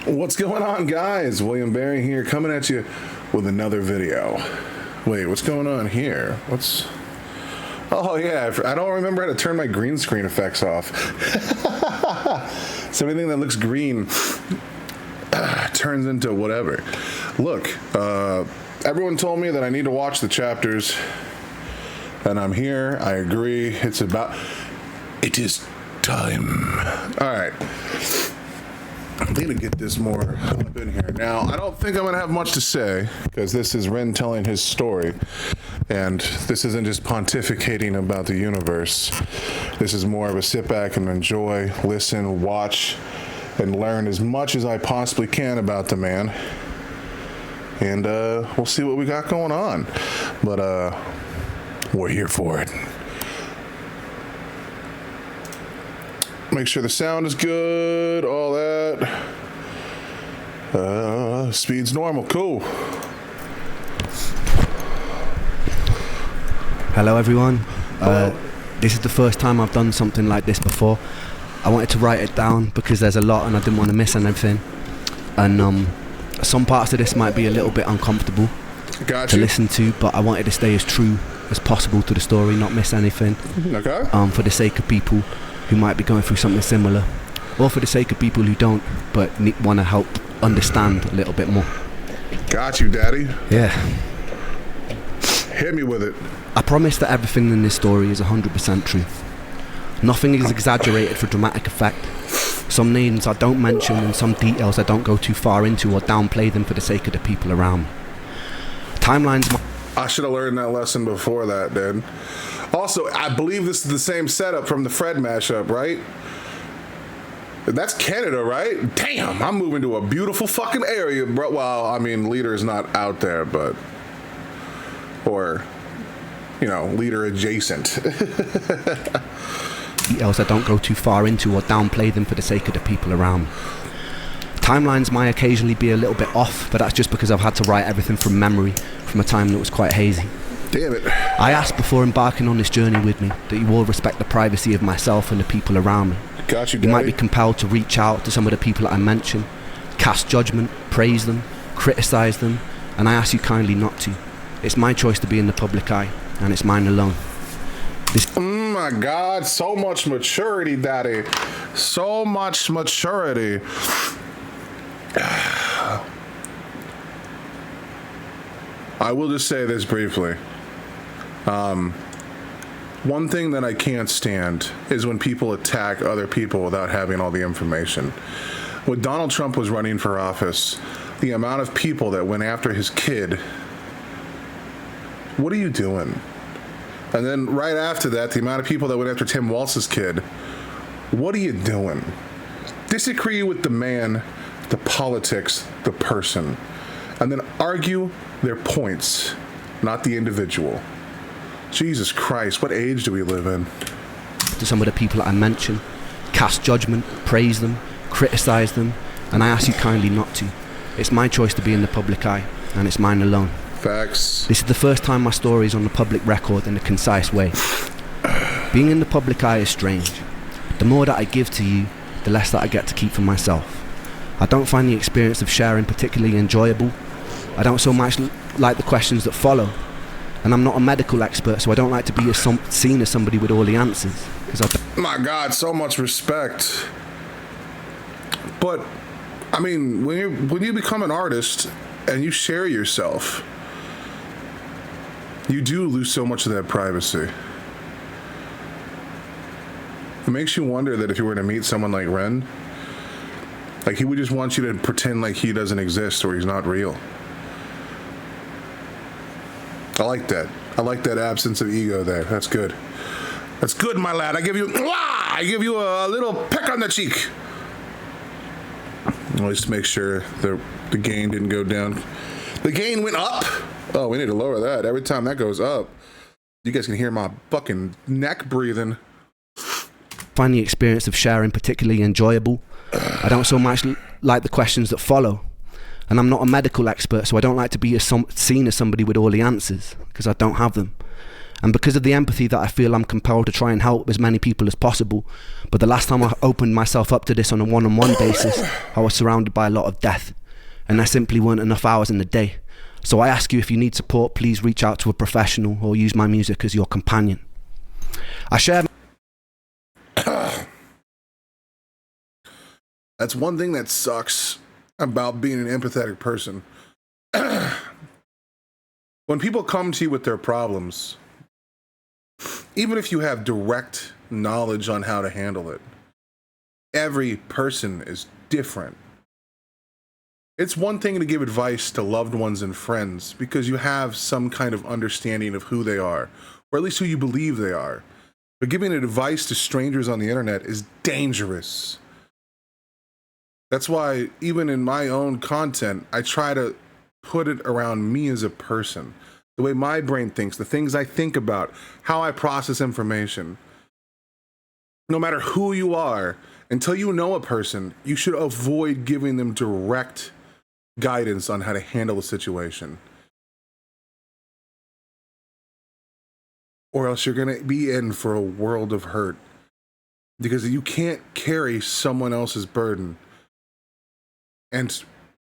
What's going on, guys? William Barry here, coming at you with another video. Wait, what's going on here? Oh yeah, I don't remember how to turn my green screen effects off. So anything that looks green turns into whatever. Look, everyone told me that I need to watch the chapters, and I'm here. I agree. It is time. All right. I'm going to get this more up in here. Now, I don't think I'm going to have much to say, because this is Ren telling his story, and this isn't just pontificating about the universe. This is more of a sit back and enjoy, listen, watch, and learn as much as I possibly can about the man. And we'll see what we got going on. But we're here for it. Make sure the sound is good, all that. Speed's normal, cool. Hello everyone. This is the first time I've done something like this before. I wanted to write it down because there's a lot and I didn't want to miss anything. And some parts of this might be a little bit uncomfortable to listen to, but I wanted to stay as true as possible to the story, not miss anything. Okay. For the sake of people who might be going through something similar, or for the sake of people who don't but want to help understand a little bit more. Got you, daddy. Yeah. Hit me with it. I promise that everything in this story is 100% true. Nothing is exaggerated for dramatic effect. Some names I don't mention and some details I don't go too far into or downplay them for the sake of the people around me. Timelines... I should have learned that lesson before that, dude. Also, I believe this is the same setup from the Fred mashup, right? That's Canada, right? Damn, I'm moving to a beautiful fucking area, bro. Well, I mean, Leader's not out there, but... Or, you know, Leader adjacent. Details I don't go too far into or downplay them for the sake of the people around me. Timelines might occasionally be a little bit off, but that's just because I've had to write everything from memory from a time that was quite hazy. Damn it. I asked before embarking on this journey with me that you all respect the privacy of myself and the people around me. Got you, You daddy. might be compelled to reach out to some of the people that I mention, cast judgment, praise them, criticize them, and I ask you kindly not to. It's my choice to be in the public eye, and it's mine alone. Oh my God, so much maturity, daddy. So much maturity. I will just say this briefly. One thing that I can't stand is when people attack other people without having all the information. When Donald Trump was running for office, the amount of people that went after his kid, what are you doing? And then right after that, the amount of people that went after Tim Walz's kid, what are you doing? Disagree with the man, the politics, the person, and then argue their points, not the individual. Jesus Christ, what age do we live in? To some of the people that I mention, cast judgment, praise them, criticize them, and I ask you kindly not to. It's my choice to be in the public eye, and it's mine alone. Facts. This is the first time my story is on the public record in a concise way. Being in the public eye is strange. The more that I give to you, the less that I get to keep for myself. I don't find the experience of sharing particularly enjoyable. I don't so much like the questions that follow. And I'm not a medical expert, so I don't like to be seen as somebody with all the answers. My God, so much respect. But, I mean, when you become an artist and you share yourself, you do lose so much of that privacy. It makes you wonder that if you were to meet someone like Ren, like he would just want you to pretend like he doesn't exist or he's not real. I like that. I like that absence of ego there. That's good. That's good, my lad. I give you a little peck on the cheek. Always to make sure the gain didn't go down. The gain went up. Oh, we need to lower that. Every time that goes up, you guys can hear my fucking neck breathing. Find the experience of sharing particularly enjoyable. I don't so much like the questions that follow. And I'm not a medical expert, so I don't like to be seen as somebody with all the answers, because I don't have them. And because of the empathy that I feel, I'm compelled to try and help as many people as possible. But the last time I opened myself up to this on a one-on-one basis, I was surrounded by a lot of death. And there simply weren't enough hours in the day. So I ask you, if you need support, please reach out to a professional or use my music as your companion. I share... That's one thing that sucks about being an empathetic person. When people come to you with their problems, even if you have direct knowledge on how to handle it, every person is different. It's one thing to give advice to loved ones and friends because you have some kind of understanding of who they are, or at least who you believe they are. But giving advice to strangers on the internet is dangerous. That's why even in my own content, I try to put it around me as a person, the way my brain thinks, the things I think about, how I process information. No matter who you are, until you know a person, you should avoid giving them direct guidance on how to handle a situation. Or else you're going to be in for a world of hurt. Because you can't carry someone else's burden. And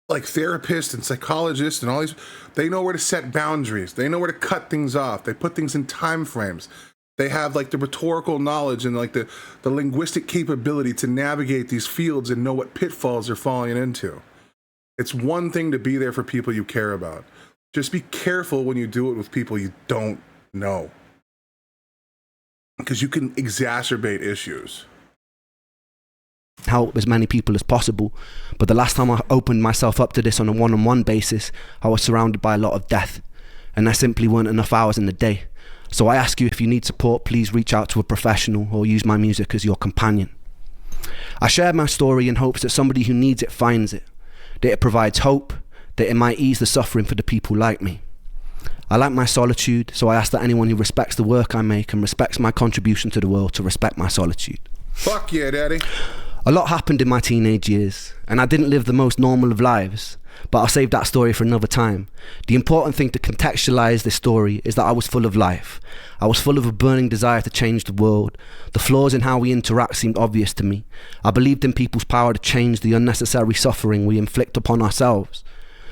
like therapists and psychologists and all these, they know where to set boundaries. They know where to cut things off. They put things in time frames. They have like the rhetorical knowledge and like the linguistic capability to navigate these fields and know what pitfalls they're falling into. It's one thing to be there for people you care about. Just be careful when you do it with people you don't know. Because you can exacerbate issues. Help as many people as possible, but the last time I opened myself up to this on a one-on-one basis, I was surrounded by a lot of death, and there simply weren't enough hours in the day. So I ask you, if you need support, please reach out to a professional or use my music as your companion. I share my story in hopes that somebody who needs it finds it, that it provides hope, that it might ease the suffering for the people like me. I like my solitude, so I ask that anyone who respects the work I make and respects my contribution to the world to respect my solitude. Fuck yeah, daddy. A lot happened in my teenage years, and I didn't live the most normal of lives, but I'll save that story for another time. The important thing to contextualize this story is that I was full of life. I was full of a burning desire to change the world. The flaws in how we interact seemed obvious to me. I believed in people's power to change the unnecessary suffering we inflict upon ourselves.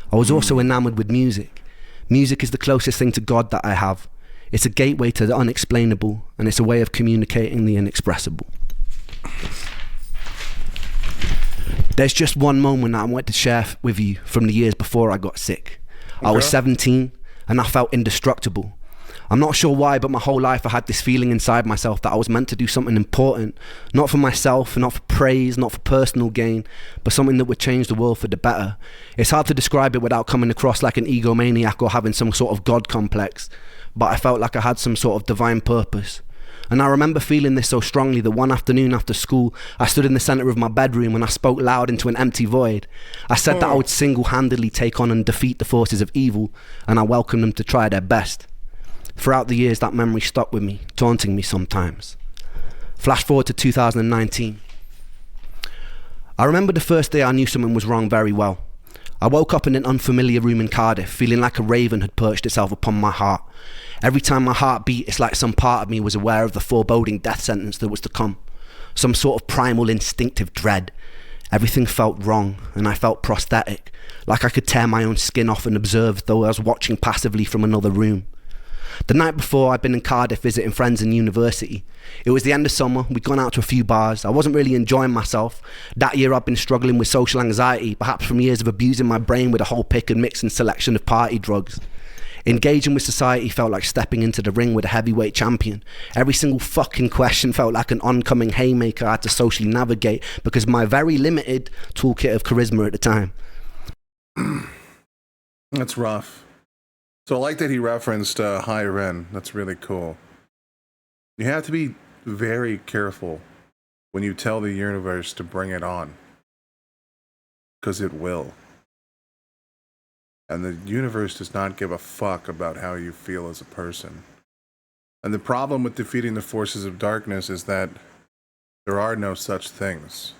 I was also enamored with music. Music is the closest thing to God that I have. It's a gateway to the unexplainable, and it's a way of communicating the inexpressible. There's just one moment that I want to share with you from the years before I got sick. Okay. I was 17 and I felt indestructible. I'm not sure why, but my whole life I had this feeling inside myself that I was meant to do something important, not for myself, not for praise, not for personal gain, but something that would change the world for the better. It's hard to describe it without coming across like an egomaniac or having some sort of God complex, but I felt like I had some sort of divine purpose. And I remember feeling this so strongly that one afternoon after school, I stood in the center of my bedroom and I spoke loud into an empty void. I said that I would single-handedly take on and defeat the forces of evil, and I welcomed them to try their best. Throughout the years, that memory stuck with me, taunting me sometimes. Flash forward to 2019. I remember the first day I knew something was wrong very well. I woke up in an unfamiliar room in Cardiff, feeling like a raven had perched itself upon my heart. Every time my heart beat, it's like some part of me was aware of the foreboding death sentence that was to come. Some sort of primal instinctive dread. Everything felt wrong, and I felt prosthetic, like I could tear my own skin off and observe though I was watching passively from another room. The night before, I'd been in Cardiff visiting friends in university. It was the end of summer, we'd gone out to a few bars. I wasn't really enjoying myself. That year I'd been struggling with social anxiety, perhaps from years of abusing my brain with a whole pick and mix and selection of party drugs. Engaging with society felt like stepping into the ring with a heavyweight champion. Every single fucking question felt like an oncoming haymaker I had to socially navigate because of my very limited toolkit of charisma at the time. That's rough. So I like that he referenced High Ren. That's really cool. You have to be very careful when you tell the universe to bring it on. Because it will. And the universe does not give a fuck about how you feel as a person. And the problem with defeating the forces of darkness is that there are no such things.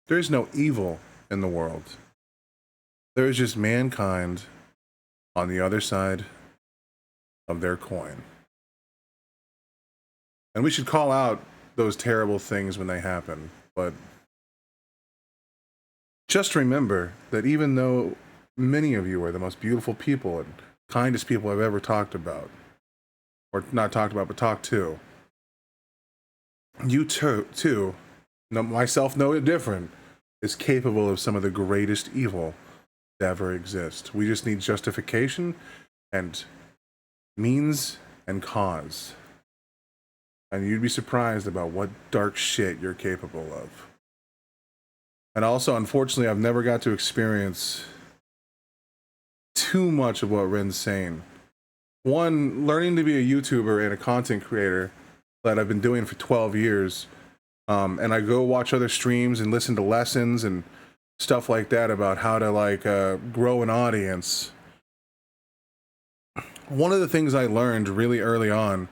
There is no evil in the world. There is just mankind on the other side of their coin. And we should call out those terrible things when they happen. But just remember that even though many of you are the most beautiful people and kindest people I've ever talked about, or not talked about, but talked to, you too, myself no different, is capable of some of the greatest evil to ever exist. We just need justification and means and cause. And you'd be surprised about what dark shit you're capable of. And also, unfortunately, I've never got to experience too much of what Ren's saying. One, learning to be a YouTuber and a content creator that I've been doing for 12 years, and I go watch other streams and listen to lessons and stuff like that about how to grow an audience. One of the things I learned really early on,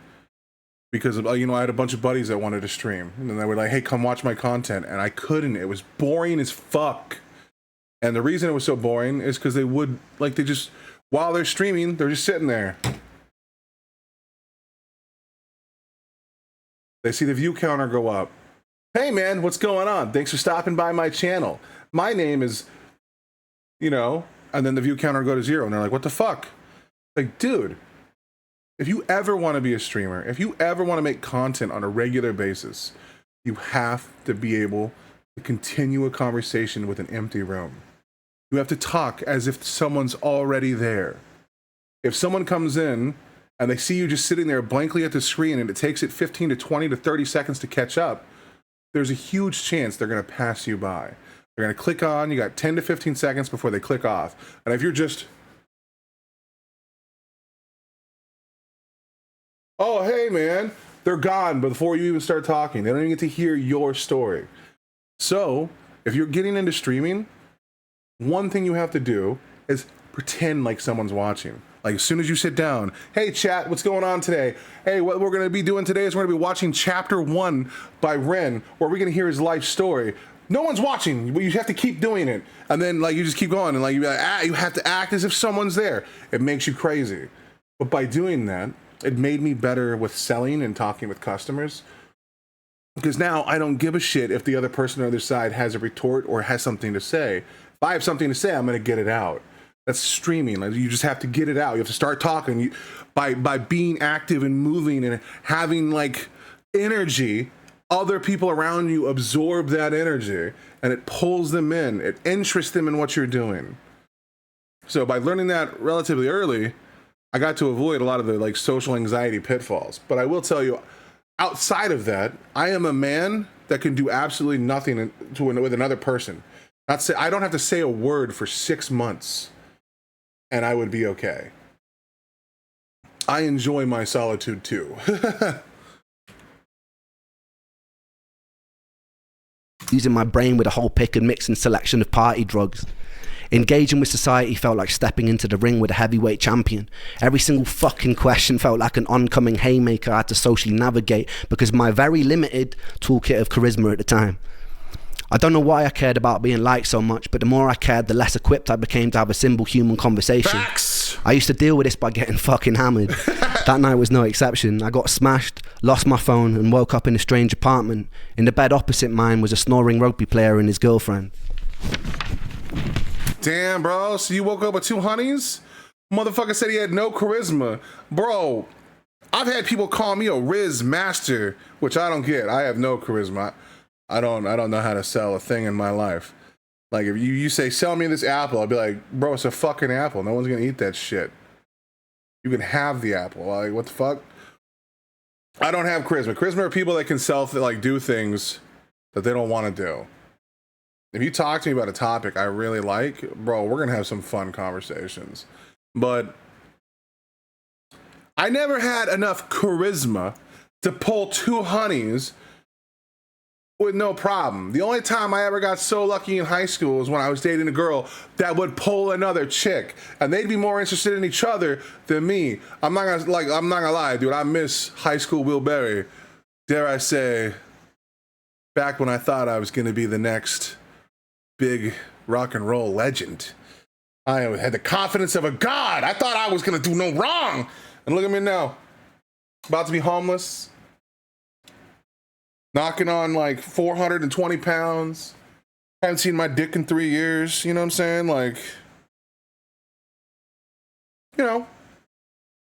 because I had a bunch of buddies that wanted to stream, and then they were like, hey, come watch my content, and I couldn't. It was boring as fuck. And the reason it was so boring is because while they're streaming, they're just sitting there. They see the view counter go up. Hey man, what's going on? Thanks for stopping by my channel. My name is, and then the view counter go to 0, and they're like, what the fuck? Like, dude, if you ever want to be a streamer, if you ever want to make content on a regular basis, you have to be able to continue a conversation with an empty room. You have to talk as if someone's already there. If someone comes in and they see you just sitting there blankly at the screen and it takes it 15 to 20 to 30 seconds to catch up, there's a huge chance they're going to pass you by. They're going to click on, you got 10 to 15 seconds before they click off. And if you're just, oh, hey, man, they're gone before you even start talking. They don't even get to hear your story. So if you're getting into streaming, one thing you have to do is pretend like someone's watching. Like, as soon as you sit down, hey, chat, what's going on today? Hey, what we're going to be doing today is we're going to be watching Chapter 1 by Ren, where we're going to hear his life story. No one's watching, but you have to keep doing it. And then, you just keep going, and, you have to act as if someone's there. It makes you crazy. But by doing that, it made me better with selling and talking with customers. Because now I don't give a shit if the other person on the other side has a retort or has something to say. If I have something to say, I'm going to get it out. That's streaming. You just have to get it out. You have to start talking. By being active and moving and having energy, other people around you absorb that energy and it pulls them in. It interests them in what you're doing. So by learning that relatively early, I got to avoid a lot of the social anxiety pitfalls. But I will tell you, outside of that, I am a man that can do absolutely nothing with another person. I don't have to say a word for 6 months. And I would be okay. I enjoy my solitude too. Using my brain with a whole pick and mix and selection of party drugs. Engaging with society felt like stepping into the ring with a heavyweight champion. Every single fucking question felt like an oncoming haymaker I had to socially navigate because of my very limited toolkit of charisma at the time. I don't know why I cared about being liked so much, but the more I cared, the less equipped I became to have a simple human conversation. Facts. I used to deal with this by getting fucking hammered. That night was no exception. I got smashed, lost my phone, and woke up in a strange apartment. In the bed opposite mine was a snoring rugby player and his girlfriend. Damn, bro. So you woke up with 2 honeys? Motherfucker said he had no charisma. Bro, I've had people call me a Riz master, which I don't get. I have no charisma. I don't know how to sell a thing in my life. Like, if you say, sell me this apple, I'll be like, bro, it's a fucking apple. No one's gonna eat that shit. You can have the apple. Like, what the fuck? I don't have charisma. Charisma are people that can do things that they don't want to do. If you talk to me about a topic I really like, bro, we're gonna have some fun conversations. But I never had enough charisma to pull 2 honeys with no problem. The only time I ever got so lucky in high school was when I was dating a girl that would pull another chick, and they'd be more interested in each other than me. I'm not gonna lie, dude. I miss high school Will Berry. Dare I say, back when I thought I was gonna be the next big rock and roll legend. I had the confidence of a god. I thought I was gonna do no wrong. And look at me now. About to be homeless. Knocking on like 420 pounds. Haven't seen my dick in 3 years. You know what I'm saying? Like, you know,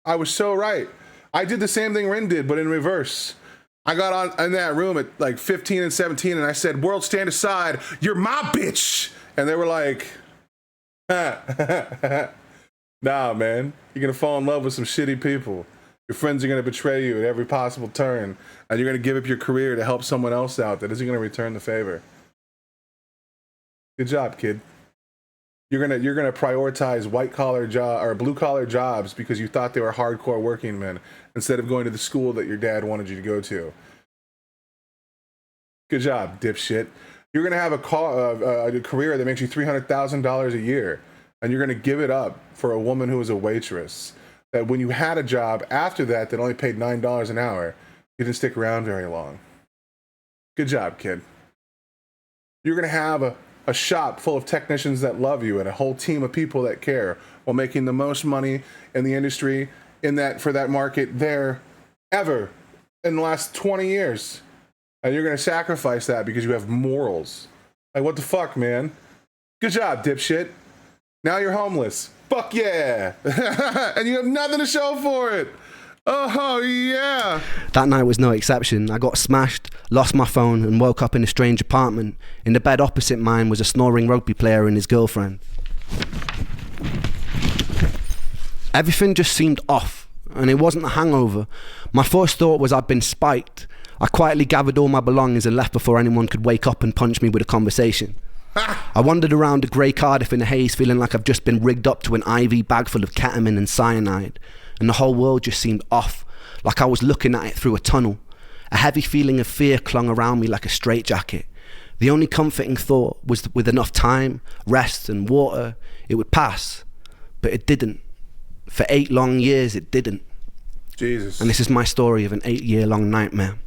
I was so right. I did the same thing Rin did, but in reverse. I got on in that room at like 15 and 17 and I said, world, stand aside. You're my bitch. And they were like, nah, man. You're going to fall in love with some shitty people. Your friends are going to betray you at every possible turn. And you're going to give up your career to help someone else out that isn't going to return the favor. Good job, kid. You're gonna prioritize white collar job or blue collar jobs because you thought they were hardcore working men instead of going to the school that your dad wanted you to go to. Good job, dipshit. You're gonna have a career that makes you $300,000 a year, and you're gonna give it up for a woman who is a waitress. That when you had a job after that only paid $9 an hour, you didn't stick around very long. Good job, kid. You're gonna have a shop full of technicians that love you and a whole team of people that care while making the most money in the industry for that market there ever in the last 20 years. And you're going to sacrifice that because you have morals. Like, what the fuck, man? Good job, dipshit. Now you're homeless. Fuck yeah. And you have nothing to show for it. Oh, yeah. That night was no exception. I got smashed, lost my phone, and woke up in a strange apartment. In the bed opposite mine was a snoring rugby player and his girlfriend. Everything just seemed off, and it wasn't a hangover. My first thought was I'd been spiked. I quietly gathered all my belongings and left before anyone could wake up and punch me with a conversation. I wandered around a grey Cardiff in a haze, feeling like I've just been rigged up to an IV bag full of ketamine and cyanide. And the whole world just seemed off, like I was looking at it through a tunnel. A heavy feeling of fear clung around me like a straitjacket. The only comforting thought was that with enough time, rest and water, it would pass. But it didn't. For 8 long years, it didn't. Jesus. And this is my story of an 8-year-long nightmare.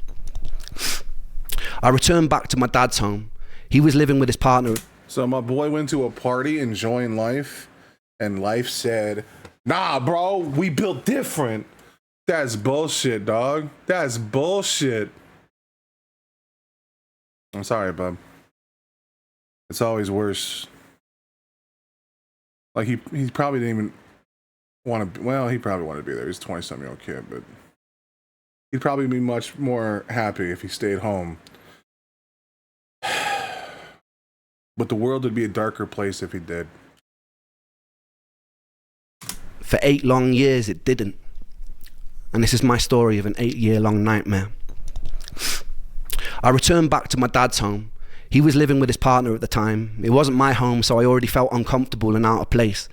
I returned back to my dad's home. He was living with his partner. So my boy went to a party enjoying life, and life said, nah, bro, we built different. That's bullshit, dog. That's bullshit. I'm sorry, bub. It's always worse. Like, he probably didn't even want to, well, he probably wanted to be there. He's a 20-something-year-old kid, but he'd probably be much more happy if he stayed home. But the world would be a darker place if he did. For 8 long years, it didn't. And this is my story of an 8-year-long nightmare. I returned back to my dad's home. He was living with his partner at the time. It wasn't my home, so I already felt uncomfortable and out of place.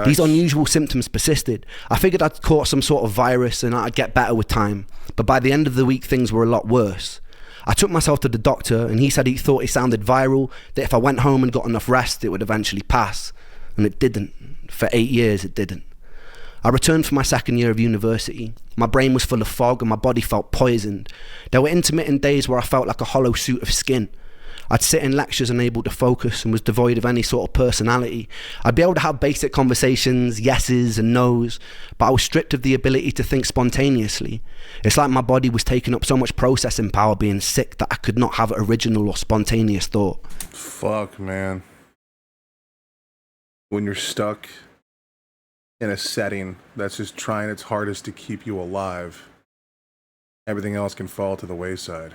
These unusual symptoms persisted. I figured I'd caught some sort of virus and I'd get better with time. But by the end of the week, things were a lot worse. I took myself to the doctor and he said he thought it sounded viral, that if I went home and got enough rest, it would eventually pass. And it didn't. For 8 years, it didn't. I returned for my second year of university. My brain was full of fog and my body felt poisoned. There were intermittent days where I felt like a hollow suit of skin. I'd sit in lectures unable to focus and was devoid of any sort of personality. I'd be able to have basic conversations, yeses and nos, but I was stripped of the ability to think spontaneously. It's like my body was taking up so much processing power being sick that I could not have original or spontaneous thought. Fuck, man. When you're stuck in a setting that's just trying its hardest to keep you alive, everything else can fall to the wayside.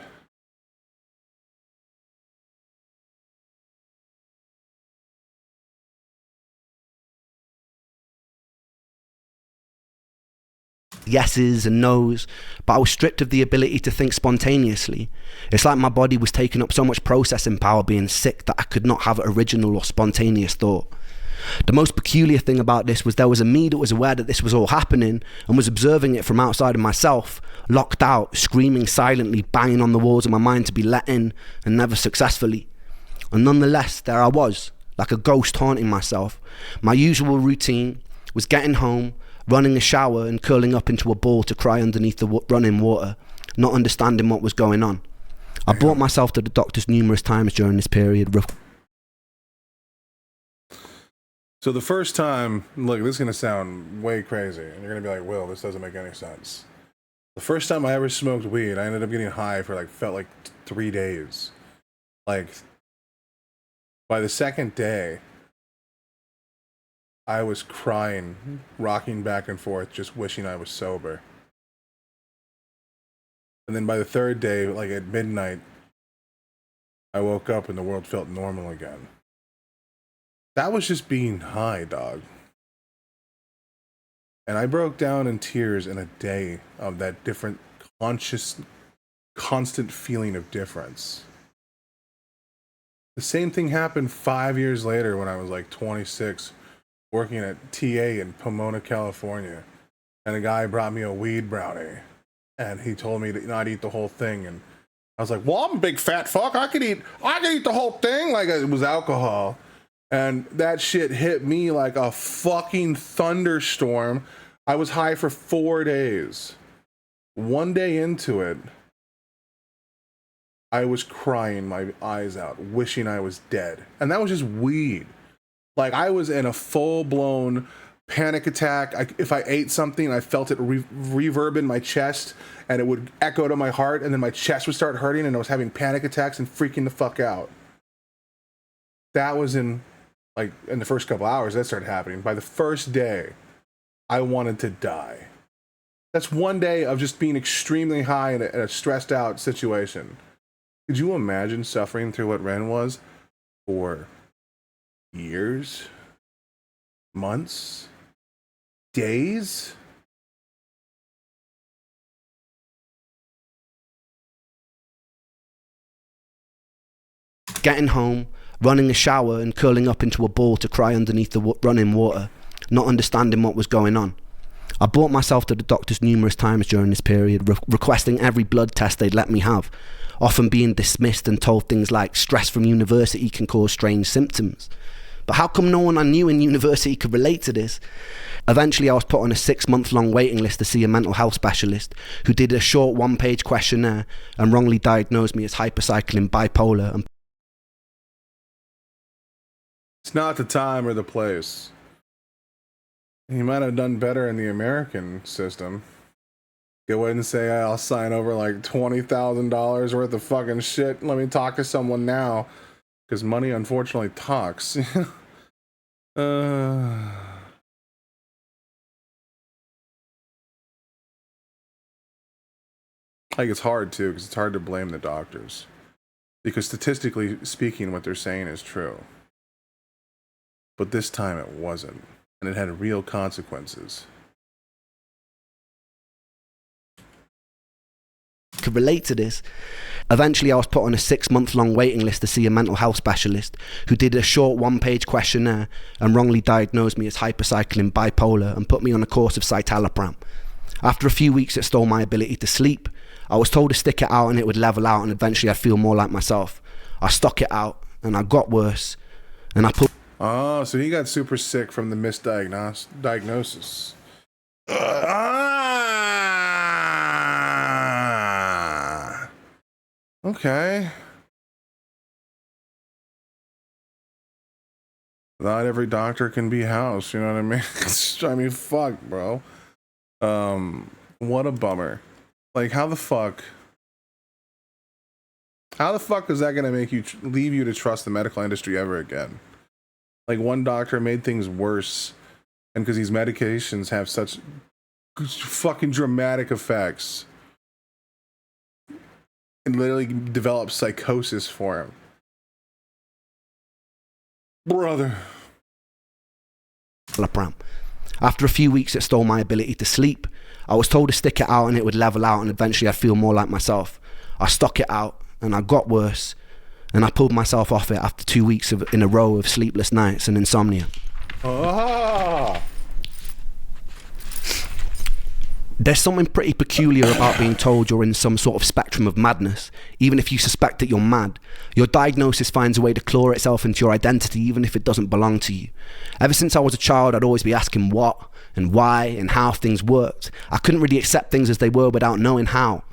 Yeses and nos, but I was stripped of the ability to think spontaneously. It's like my body was taking up so much processing power being sick that I could not have original or spontaneous thought. The most peculiar thing about this was there was a me that was aware that this was all happening and was observing it from outside of myself, locked out, screaming silently, banging on the walls of my mind to be let in, and never successfully. And nonetheless, there I was, like a ghost haunting myself. My usual routine was getting home, running a shower and curling up into a ball to cry underneath the running water, not understanding what was going on. I brought myself to the doctors numerous times during this period. So the first time, look, this is going to sound way crazy, and you're going to be like, Will, this doesn't make any sense. The first time I ever smoked weed, I ended up getting high for felt like 3 days. Like, by the second day, I was crying, rocking back and forth, just wishing I was sober. And then by the third day, like at midnight, I woke up and the world felt normal again. That was just being high, dog. And I broke down in tears in a day of that different, conscious, constant feeling of difference. The same thing happened 5 years later when I was like 26, working at TA in Pomona, California. And a guy brought me a weed brownie. And he told me to not eat the whole thing. And I was like, well, I'm a big fat fuck. I could eat the whole thing. Like it was alcohol. And that shit hit me like a fucking thunderstorm. I was high for 4 days. One day into it, I was crying my eyes out, wishing I was dead. And that was just weed. Like I was in a full-blown panic attack. If I ate something, I felt it reverb in my chest, and it would echo to my heart, and then my chest would start hurting, and I was having panic attacks and freaking the fuck out. That was in the first couple hours that started happening. By the first day, I wanted to die. That's one day of just being extremely high in a stressed out situation. Could you imagine suffering through what Ren was for years, months, days? Getting home, running a shower and curling up into a ball to cry underneath the running water, not understanding what was going on. I brought myself to the doctors numerous times during this period, requesting every blood test they'd let me have, often being dismissed and told things like stress from university can cause strange symptoms. But how come no one I knew in university could relate to this? Eventually I was put on a 6-month-long waiting list to see a mental health specialist who did a short 1-page questionnaire and wrongly diagnosed me as hypercycling bipolar. And it's not the time or the place. You might have done better in the American system. Go ahead and say, I'll sign over like $20,000 worth of fucking shit. Let me talk to someone now. Because money, unfortunately, talks. Like, it's hard, too, because it's hard to blame the doctors. Because statistically speaking, what they're saying is true. But this time it wasn't. And it had real consequences. Could relate to this. Eventually I was put on a 6-month-long waiting list to see a mental health specialist who did a short 1-page questionnaire and wrongly diagnosed me as hypercycling bipolar and put me on a course of citalopram. After a few weeks it stole my ability to sleep. I was told to stick it out and it would level out and eventually I'd feel more like myself. I stuck it out and I got worse and I put... Oh, so he got super sick from the misdiagnosis. Okay. Not every doctor can be house, you know what I mean? I mean, fuck, bro. What a bummer. Like, how the fuck is that gonna make you leave you to trust the medical industry ever again? Like, one doctor made things worse, and because these medications have such fucking dramatic effects, it literally develops psychosis for him. Brother. After a few weeks it stole my ability to sleep. I was told to stick it out and it would level out and eventually I'd feel more like myself. I stuck it out and I got worse and I pulled myself off it after 2 weeks in a row of sleepless nights and insomnia. There's something pretty peculiar about being told you're in some sort of spectrum of madness. Even if you suspect that you're mad, your diagnosis finds a way to claw itself into your identity even if it doesn't belong to you. Ever since I was a child, I'd always be asking what and why and how things worked. I couldn't really accept things as they were without knowing how.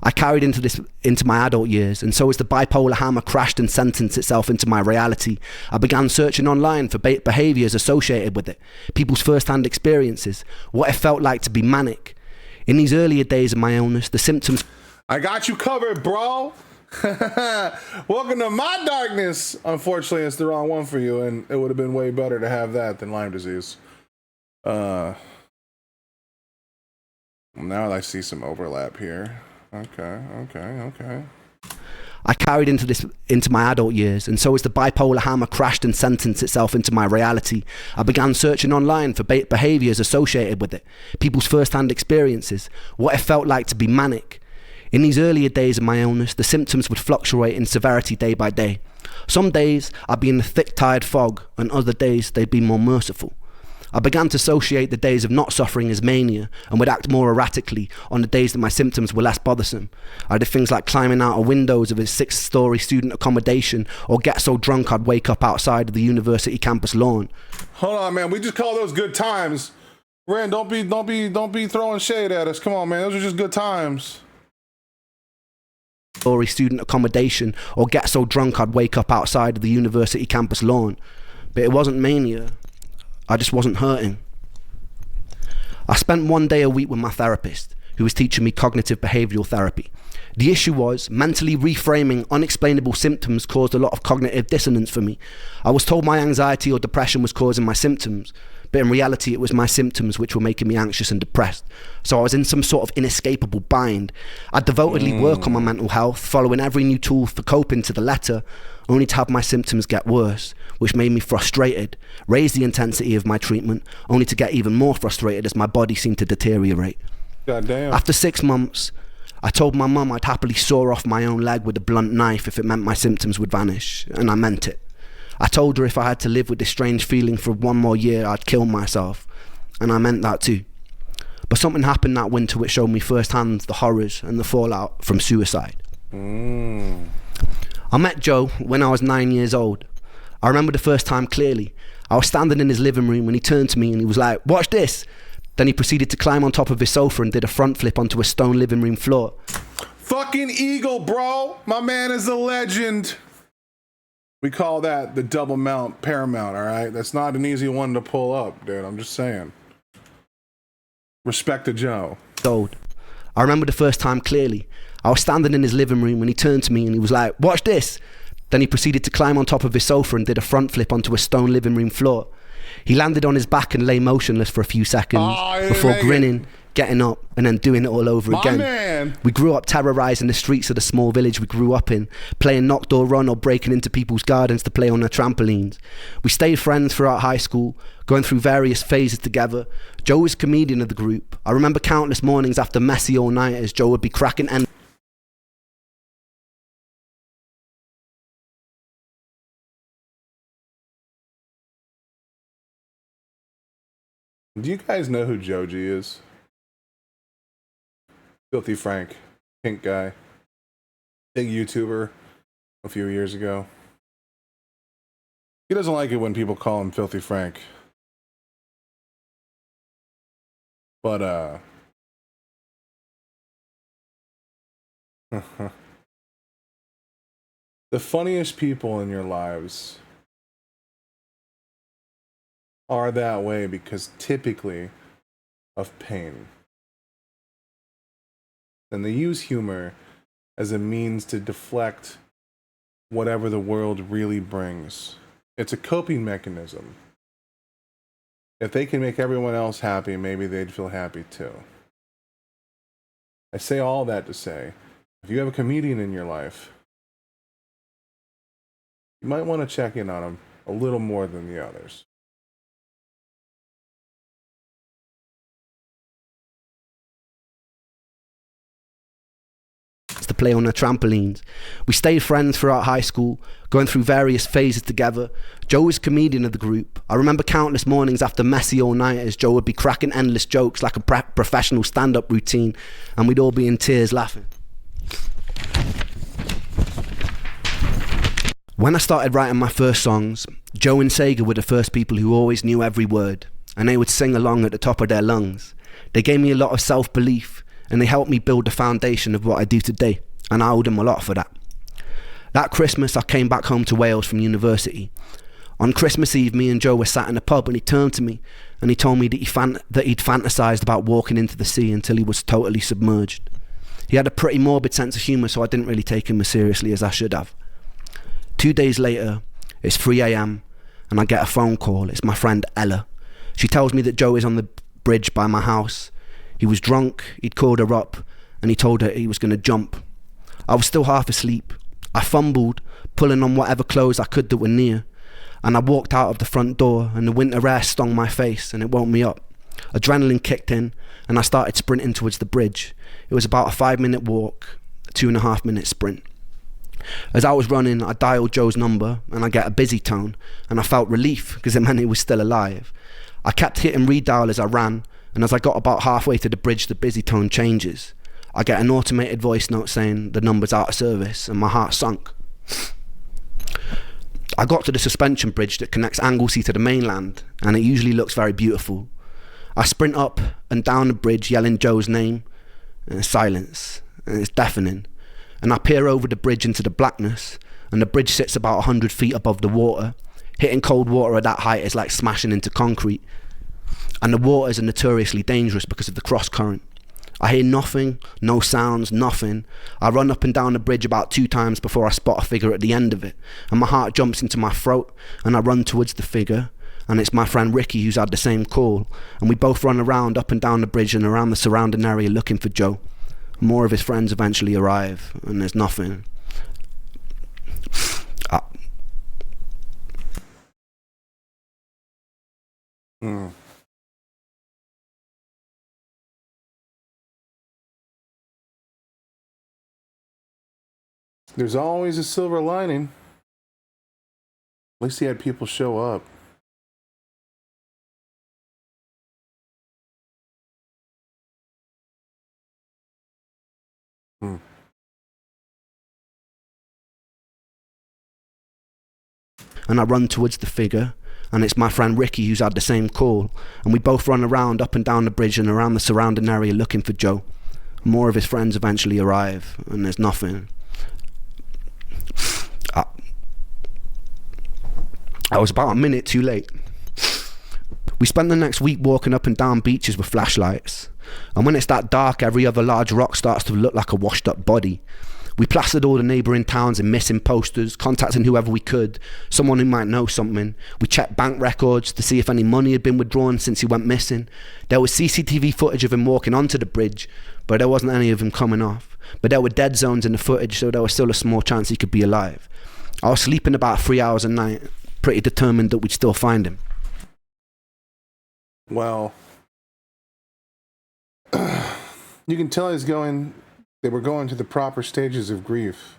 I carried into my adult years, and so as the bipolar hammer crashed and sentenced itself into my reality, I began searching online for behaviours associated with it, people's first-hand experiences, what it felt like to be manic. In these earlier days of my illness, the symptoms... I got you covered, bro. Welcome to my darkness. Unfortunately, it's the wrong one for you, and it would have been way better to have that than Lyme disease. Now I see some overlap here. Okay. I carried into my adult years, and so as the bipolar hammer crashed and sentenced itself into my reality, I began searching online for behaviours associated with it, people's first-hand experiences, what it felt like to be manic. In these earlier days of my illness, the symptoms would fluctuate in severity day by day. Some days I'd be in a thick, tired fog, and other days they'd be more merciful. I began to associate the days of not suffering as mania and would act more erratically on the days that my symptoms were less bothersome. I did things like climbing out of windows of a 6-story student accommodation or get so drunk I'd wake up outside of the university campus lawn. Hold on, man. We just call those good times. Ren, don't be throwing shade at us. Come on, man. Those are just good times. Student accommodation or get so drunk I'd wake up outside of the university campus lawn. But it wasn't mania. I just wasn't hurting. I spent one day a week with my therapist, who was teaching me cognitive behavioural therapy. The issue was, mentally reframing unexplainable symptoms caused a lot of cognitive dissonance for me. I was told my anxiety or depression was causing my symptoms, but in reality it was my symptoms which were making me anxious and depressed. So I was in some sort of inescapable bind. I'd devotedly work on my mental health, following every new tool for coping to the letter, only to have my symptoms get worse, which made me frustrated, raise the intensity of my treatment, only to get even more frustrated as my body seemed to deteriorate. Goddamn. After 6 months, I told my mum I'd happily saw off my own leg with a blunt knife if it meant my symptoms would vanish, and I meant it. I told her if I had to live with this strange feeling for one more year, I'd kill myself, and I meant that too. But something happened that winter which showed me firsthand the horrors and the fallout from suicide. I met Joe when I was 9 years old. I remember the first time clearly. I was standing in his living room when he turned to me and he was like, "Watch this." Then he proceeded to climb on top of his sofa and did a front flip onto a stone living room floor. Fucking eagle, bro. My man is a legend. We call that the double mount paramount, all right? That's not an easy one to pull up, dude. I'm just saying. Respect to Joe. I remember the first time clearly. I was standing in his living room when he turned to me and he was like, "Watch this." Then he proceeded to climb on top of his sofa and did a front flip onto a stone living room floor. He landed on his back and lay motionless for a few seconds before grinning, getting up, and then doing it all over again. Man. We grew up terrorising the streets of the small village we grew up in, playing knock door run or breaking into people's gardens to play on their trampolines. We stayed friends throughout high school, going through various phases together. Joe was comedian of the group. I remember countless mornings after messy all-nighters, Joe would be cracking and Do you guys know who Joji is? Filthy Frank, pink guy, big YouTuber a few years ago. He doesn't like it when people call him Filthy Frank. But, the funniest people in your lives are that way because typically of pain. And they use humor as a means to deflect whatever the world really brings. It's a coping mechanism. If they can make everyone else happy, maybe they'd feel happy too. I say all that to say, if you have a comedian in your life, you might want to check in on him a little more than the others. to play on their trampolines. We stayed friends throughout high school, going through various phases together. Joe was comedian of the group. I remember countless mornings after messy all-nighters, Joe would be cracking endless jokes like a professional stand-up routine, and we'd all be in tears laughing. When I started writing my first songs, Joe and Sega were the first people who always knew every word, and they would sing along at the top of their lungs. They gave me a lot of self-belief and they helped me build the foundation of what I do today, and I owe them a lot for that. That Christmas, I came back home to Wales from university. On Christmas Eve, me and Joe were sat in a pub, and he turned to me and he told me that he'd fantasized about walking into the sea until he was totally submerged. He had a pretty morbid sense of humour, so I didn't really take him as seriously as I should have. 2 days later, it's 3 a.m, and I get a phone call. It's my friend Ella. She tells me that Joe is on the bridge by my house. He was drunk, he'd called her up, and he told her he was going to jump. I was still half asleep. I fumbled, pulling on whatever clothes I could that were near, and I walked out of the front door, and the winter air stung my face and it woke me up. Adrenaline kicked in, and I started sprinting towards the bridge. It was about a 5-minute walk, a 2.5-minute sprint. As I was running, I dialed Joe's number, and I get a busy tone, and I felt relief because it meant he was still alive. I kept hitting redial as I ran, and as I got about halfway to the bridge, the busy tone changes. I get an automated voice note saying the number's out of service, and my heart sunk. I got to the suspension bridge that connects Anglesey to the mainland, and it usually looks very beautiful. I sprint up and down the bridge yelling Joe's name, and silence, and it's deafening. And I peer over the bridge into the blackness, and the bridge sits about 100 feet above the water. Hitting cold water at that height is like smashing into concrete, and the waters are notoriously dangerous because of the cross current. I hear nothing, no sounds, nothing. I run up and down the bridge about 2 times before I spot a figure at the end of it, and my heart jumps into my throat, and I run towards the figure, and it's my friend Ricky who's had the same call, and we both run around up and down the bridge and around the surrounding area looking for Joe. More of his friends eventually arrive, and there's nothing. There's always a silver lining. At least he had people show up. And I run towards the figure, and it's my friend Ricky who's had the same call, and we both run around up and down the bridge and around the surrounding area looking for Joe. More of his friends eventually arrive, and there's nothing. I was about a minute too late. We spent the next week walking up and down beaches with flashlights, and when it's that dark, every other large rock starts to look like a washed up body. We plastered all the neighbouring towns in missing posters, contacting whoever we could, someone who might know something. We checked bank records to see if any money had been withdrawn since he went missing. There was CCTV footage of him walking onto the bridge, but there wasn't any of him coming off. But there were dead zones in the footage, so there was still a small chance he could be alive. I was sleeping about 3 hours a night, pretty determined that we'd still find him. Well, you can tell they were going to the proper stages of grief.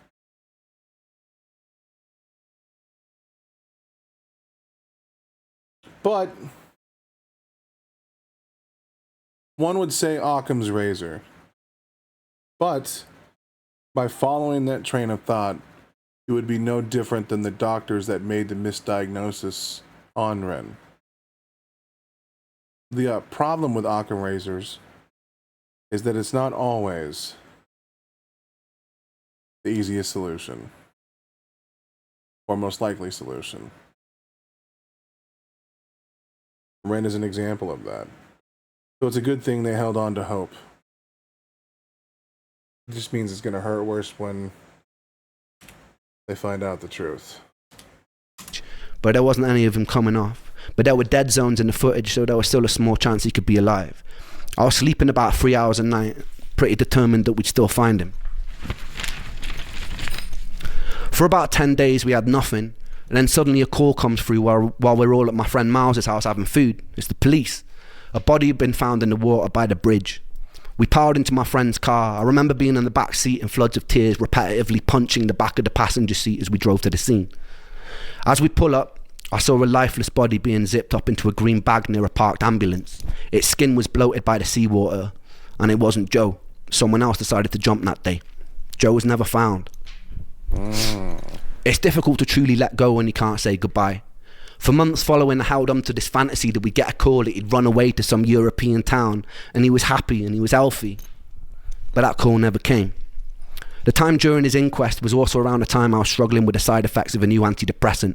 But one would say Occam's razor. But by following that train of thought, it would be no different than the doctors that made the misdiagnosis on Ren. The problem with Occam razors is that it's not always the easiest solution, or most likely solution. Ren is an example of that. So it's a good thing they held on to hope. It just means it's going to hurt worse when they find out the truth. But there wasn't any of him coming off. But there were dead zones in the footage, so there was still a small chance he could be alive. I was sleeping about 3 hours a night, pretty determined that we'd still find him. For about 10 days we had nothing, and then suddenly a call comes through while we're all at my friend Miles's house having food. It's the police. A body had been found in the water by the bridge. We piled into my friend's car. I remember being in the back seat in floods of tears, repetitively punching the back of the passenger seat as we drove to the scene. As we pull up, I saw a lifeless body being zipped up into a green bag near a parked ambulance. Its skin was bloated by the seawater, and it wasn't Joe. Someone else decided to jump that day. Joe was never found. It's difficult to truly let go when you can't say goodbye. For months following, I held on to this fantasy that we'd get a call that he'd run away to some European town, and he was happy and he was healthy. but that call never came. The time during his inquest was also around the time I was struggling with the side effects of a new antidepressant.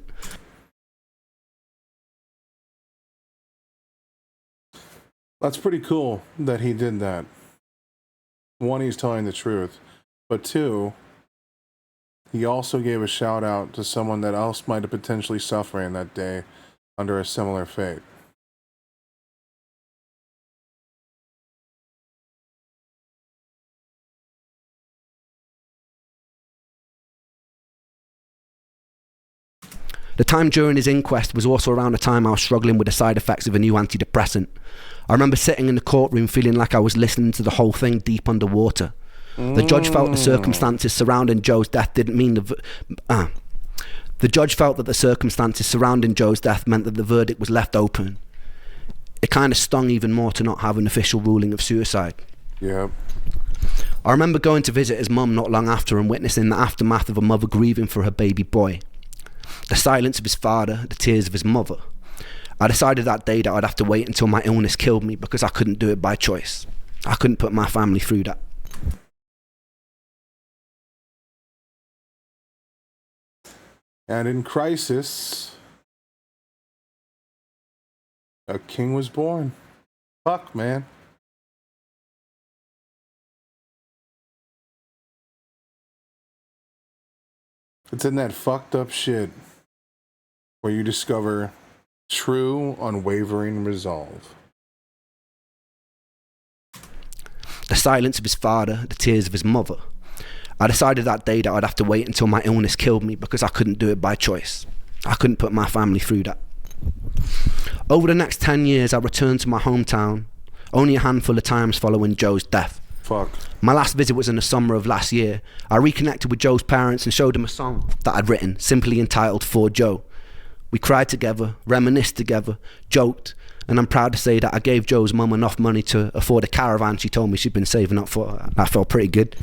That's pretty cool that he did that. One, he's telling the truth. But two, he also gave a shout out to someone that else might have potentially suffering that day under a similar fate. The time during his inquest was also around the time I was struggling with the side effects of a new antidepressant. I remember sitting in the courtroom feeling like I was listening to the whole thing deep underwater. The judge felt the circumstances surrounding Joe's death didn't mean the judge felt that the circumstances surrounding Joe's death meant that the verdict was left open. It kind of stung even more to not have an official ruling of suicide. Yep. I remember going to visit his mum not long after and witnessing the aftermath of a mother grieving for her baby boy. The silence of his father, the tears of his mother. I decided that day that I'd have to wait until my illness killed me because I couldn't do it by choice. I couldn't put my family through that. And in crisis, a king was born. Fuck, man. It's in that fucked up shit where you discover true, unwavering resolve. The silence of his father, the tears of his mother. I decided that day that I'd have to wait until my illness killed me because I couldn't do it by choice. I couldn't put my family through that. Over the next 10 years, I returned to my hometown, only a handful of times following Joe's death. Fuck. My last visit was in the summer of last year. I reconnected with Joe's parents and showed them a song that I'd written, simply entitled For Joe. We cried together, reminisced together, joked, and I'm proud to say that I gave Joe's mum enough money to afford a caravan she told me she'd been saving up for. That felt pretty good.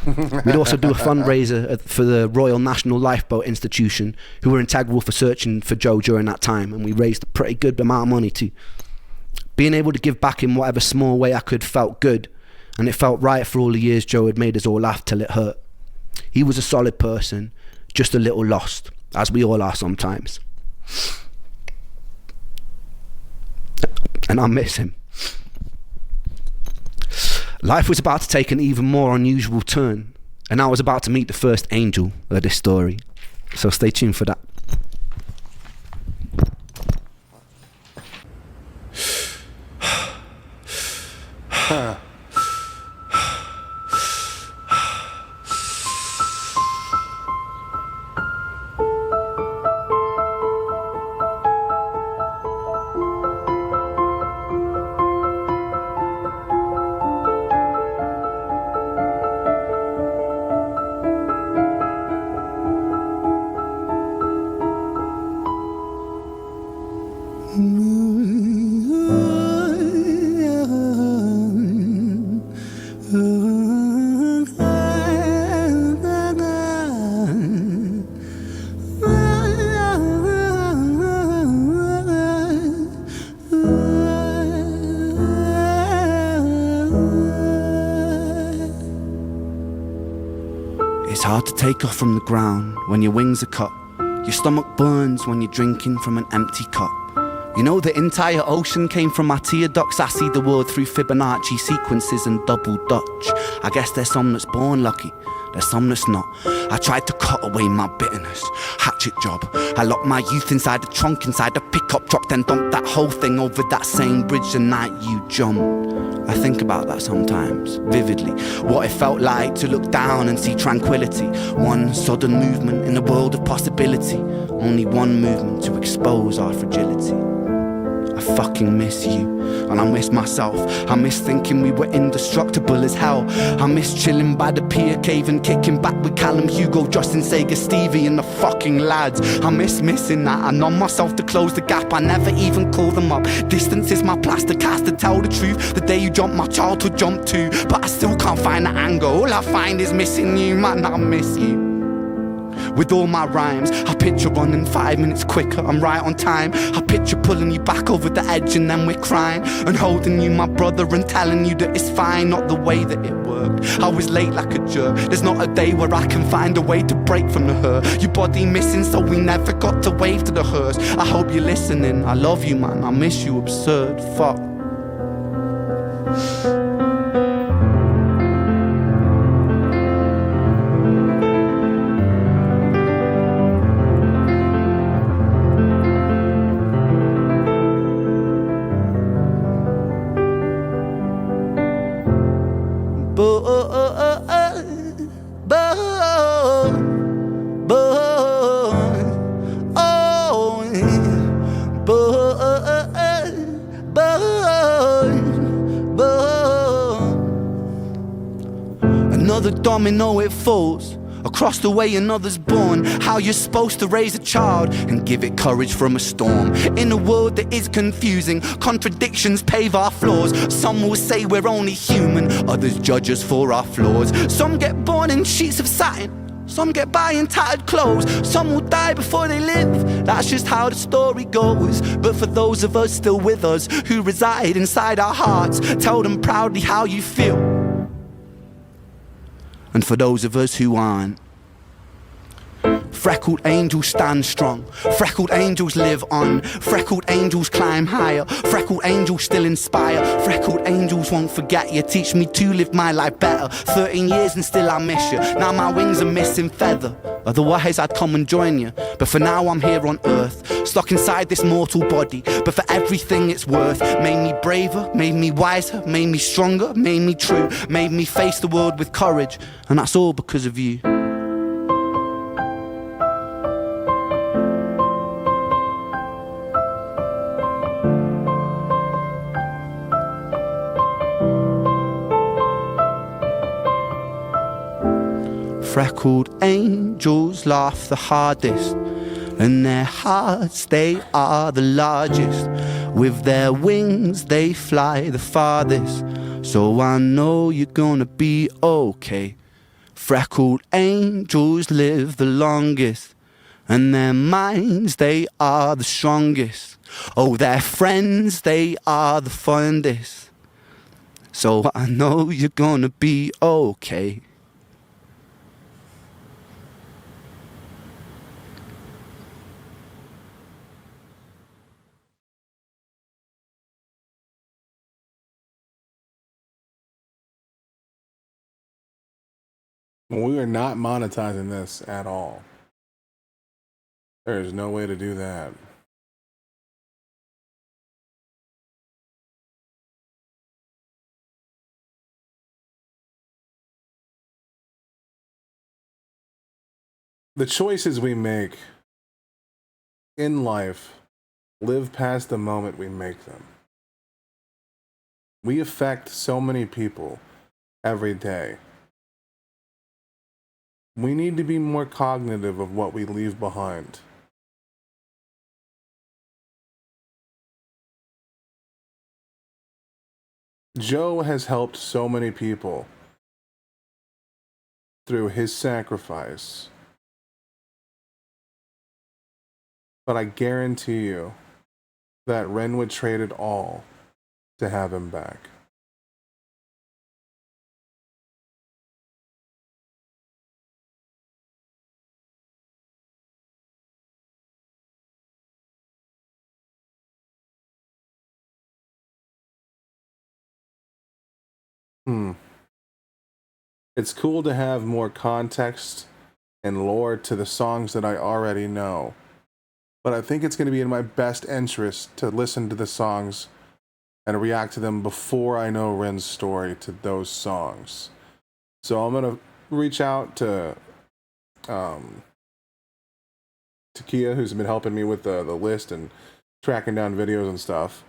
We'd also do a fundraiser for the Royal National Lifeboat Institution, who were integral for searching for Joe during that time, and we raised a pretty good amount of money too. Being able to give back in whatever small way I could felt good, and it felt right for all the years Joe had made us all laugh till it hurt. He was a solid person, just a little lost, as we all are sometimes. And I miss him. Life was about to take an even more unusual turn, and I was about to meet the first angel of this story. So stay tuned for that. It's hard to take off from the ground when your wings are cut. Your stomach burns when you're drinking from an empty cup. You know the entire ocean came from my tear ducts. I see the world through Fibonacci sequences and double Dutch. I guess there's some that's born lucky, there's some that's not. I tried to cut away my bitterness, hatchet job. I locked my youth inside the trunk, inside the pickup truck, then dumped that whole thing over that same bridge the night you jumped. I think about that sometimes, vividly. What it felt like to look down and see tranquility. One sudden movement in a world of possibility. Only one movement to expose our fragility. I fucking miss you, and I miss myself. I miss thinking we were indestructible as hell. I miss chilling by the pier cave and kicking back with Callum, Hugo, Justin, Sega, Stevie and the fucking lads. I miss missing that. I numb myself to close the gap. I never even call them up. Distance is my plaster cast, to tell the truth. The day you jumped, my childhood jumped too. But I still can't find the angle. All I find is missing you, man, I miss you. with all my rhymes. I picture running 5 minutes quicker, I'm right on time. I picture pulling you back over the edge and then we're crying, and holding you, my brother, and telling you that it's fine. Not the way that it worked, I was late like a jerk. There's not a day where I can find a way to break from the hurt. Your body missing, so we never got to wave to the hearse. I hope you're listening, I love you, man, I miss you, absurd, fuck. Another domino, it falls. Across the way another's born. How you're supposed to raise a child and give it courage from a storm. In a world that is confusing, contradictions pave our flaws. Some will say we're only human, others judge us for our flaws. Some get born in sheets of satin, some get by in tattered clothes. Some will die before they live, that's just how the story goes. But for those of us still with us, who reside inside our hearts, tell them proudly how you feel. And for those of us who aren't, freckled angels stand strong, freckled angels live on, freckled angels climb higher, freckled angels still inspire, freckled angels won't forget you, teach me to live my life better. 13 years and still I miss you, now my wings are missing feather. Otherwise I'd come and join you, but for now I'm here on earth, stuck inside this mortal body. But for everything it's worth, made me braver, made me wiser, made me stronger, made me true, made me face the world with courage, and that's all because of you. Freckled angels laugh the hardest, and their hearts, they are the largest. With their wings, they fly the farthest. So I know you're gonna be okay. Freckled angels live the longest, and their minds, they are the strongest. Oh, their friends, they are the fondest. So I know you're gonna be okay. We are not monetizing this at all. There is no way to do that. The choices we make in life live past the moment we make them. We affect so many people every day. We need to be more cognitive of what we leave behind. Joe has helped so many people through his sacrifice. But I guarantee you that Ren would trade it all to have him back. It's cool to have more context and lore to the songs that I already know. But I think it's going to be in my best interest to listen to the songs and react to them before I know Ren's story to those songs. So I'm going to reach out to Kia, who's been helping me with the list and tracking down videos and stuff,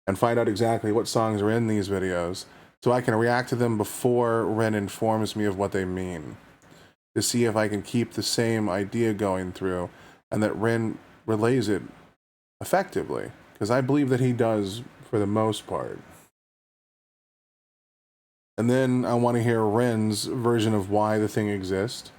and find out exactly what songs are in these videos so I can react to them before Ren informs me of what they mean, to see if I can keep the same idea going through and that Ren relays it effectively, because I believe that he does for the most part. And then I want to hear Ren's version of why the thing exists,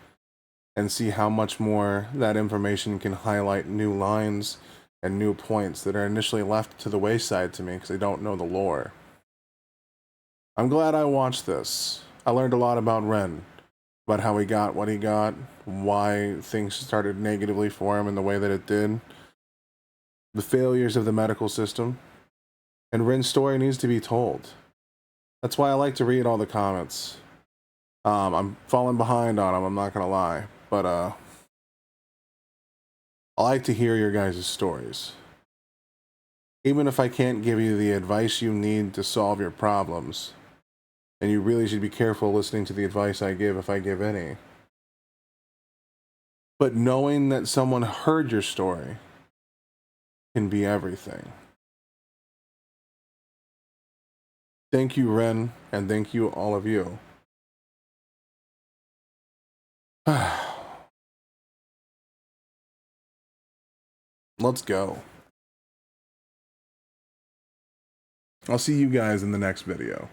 and see how much more that information can highlight new lines and new points that are initially left to the wayside to me because I don't know the lore. I'm glad I watched this. I learned a lot about Ren, about how he got what he got, why things started negatively for him in the way that it did, the failures of the medical system, and Ren's story needs to be told. That's why I like to read all the comments. I'm falling behind on them, I'm not gonna lie, but I like to hear your guys' stories. Even if I can't give you the advice you need to solve your problems, and you really should be careful listening to the advice I give if I give any. But knowing that someone heard your story can be everything. Thank you, Ren, and thank you, all of you. Let's go. I'll see you guys in the next video.